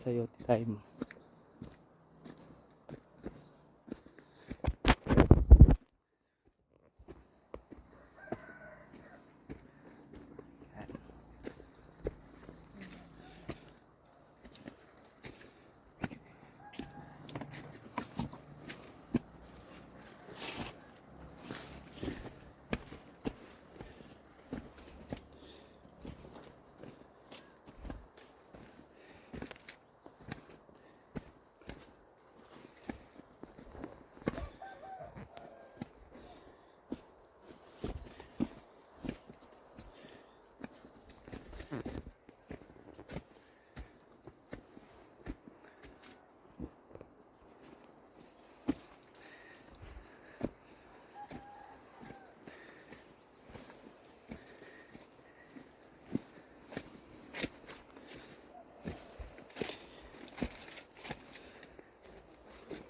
Sayote time.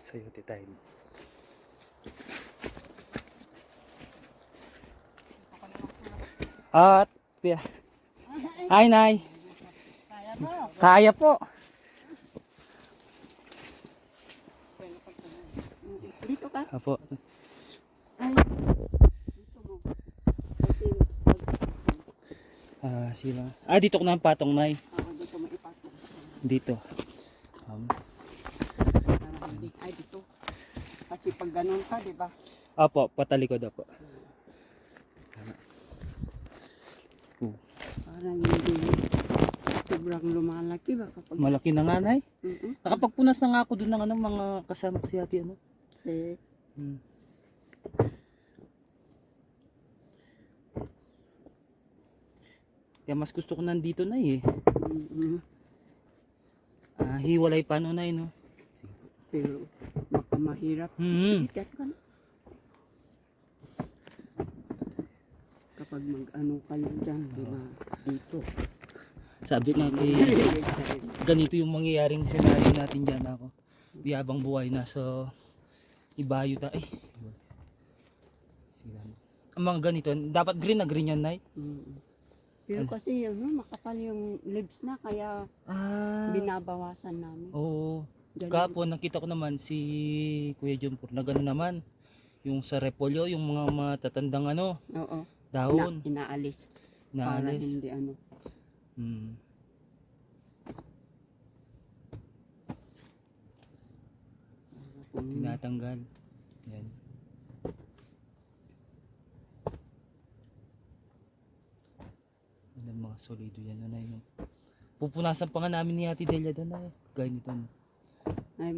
Sayote time. At kuya. Ay, nay. Kaya mo. Kaya po. Dito ka? Apo. Ay. Dito mo. Kasi Sila. Dito ko na ang patong, nay. dito mo ipatong. Dito. Para hindi. Ay, dito. Kasi pag ganun ka, di ba? Apo, patalikod apo. Parang hindi sobrang lumalaki ba kapag... Malaki na nga, nay. Mm-mm. Nakapagpunas na nga ako doon ng mga kasama ko si ate, ano. Eh, Kaya mas gusto ko nandito, nay, eh. mm-mm. Hiwalay pa no, nay, no. Pero baka mahirap. Mm. Sige, kat ka na. Kapag mag-ano kayo dyan, di ba? Dito. Sabi nga kay ganito yung mangyayaring senaryo natin dyan ako. Biyabang buhay na so ibayo ta. Ang mga ganito, dapat green na green yan, nay. Pero kasi makapal yung leaves na kaya binabawasan namin. Oo. Ganun. Kapon nakita ko naman si Kuya Jumpur na gano'n naman. Yung sa repolyo, yung mga matatandang Oo. dahon. Inaalis. Para Naalis. hindi Tinatanggal. Yan. Yan mga solido yan, nanay. No? Pupunasan pa nga namin ni Ate Delia doon, ay. Gaya nito. No? Ay,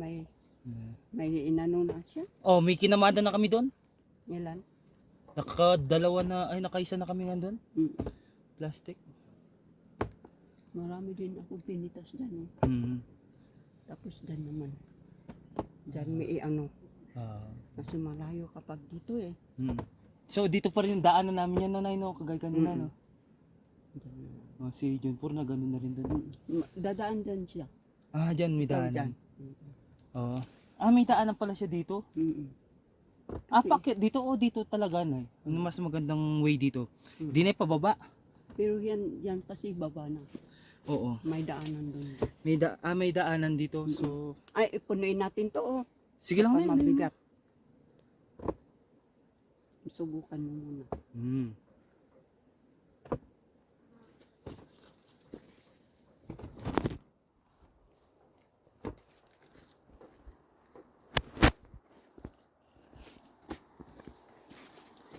may inano na siya. Oh, may kinamada na kami doon. Ilan? Nakaisa na kami nga doon. Plastic. Marami din ako pinitas dyan. Tapos dyan naman. Dyan may kasi malayo kapag dito eh. So dito pa rin yung daanan namin yan, nanay, no? Kagaya kanina, no? Dyan. Si Junpur na gano'n na rin doon. Dadaan dyan siya. Dyan may Ikaw daanan. dyan. Oo. May daanan pala siya dito. Kasi- Pakit dito dito talaga, nay. Ano mas magandang way dito? Di na pababa. Pero yan kasi baba na. Oo. May daanan doon. May daanan dito. So Ay, ipunuin natin to. sige lang, Baka nay. mabigat. Subukan mo muna.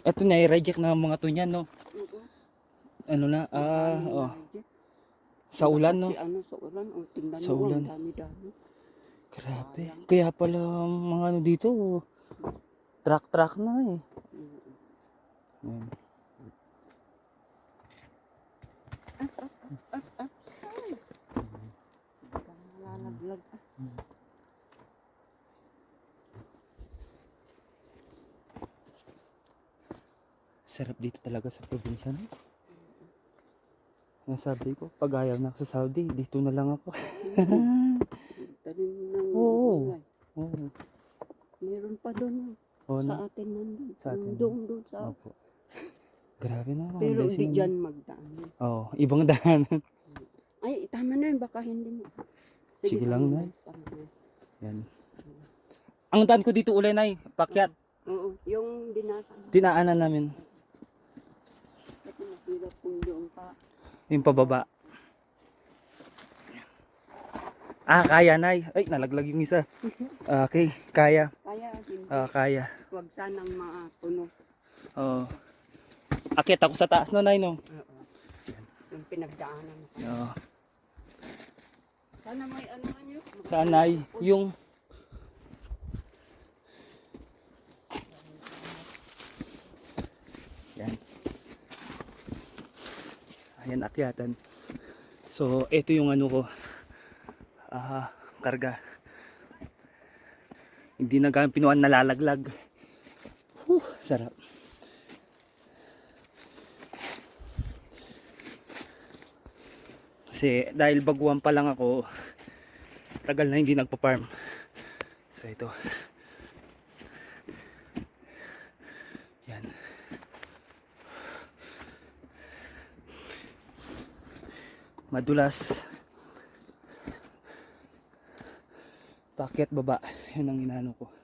Ito na i-reject na ang mga to niyan, no. Ano na? Sa ulan, no. Sa ulan, tingnan Sa mo, ulan. ang dami-dami. Grabe. Kaya pala mga ano dito, truck na eh. Ayan. Malalaglag. Sarap dito talaga sa probinsya, no? Nasabi ko, pag ayaw na ako sa Saudi, dito na lang ako. Tanim ng Oo. gulay. Oo. Meron pa doon. Oo Sa na. atin nandun. Sa atin. Doon sa... Opo. Grabe na. Pero blessing. hindi dyan magdaan. Oo, ibang daanan. Ay, tama na yun. Baka hindi mo. Sige lang, Nay. Yan. Ang daan ko dito uli, Nay. Pakyat. Oo, yung dinatan. Dinaanan namin. Kasi mahirap kung doon pa. Yung pababa. Kaya, Nay. Ay, nalaglag yung isa. Okay, kaya. Kaya, hindi. Kaya. Huwag sanang mapuno. Oo. Akit ako sa taas no, Nay, no? Oo. Yung pinagdaanan. Oo. Sana may ano nyo. Saan, Nay? Yung... Yan. Ayan, akyatan. So, ito yung ano ko. Karga. Hindi na gamit pinuan, nalalaglag. Sarap. Kasi dahil baguhan pa lang ako, tagal na hindi nagpa-farm. So ito. Yan. Madulas. Paket baba. Yan ang inano ko.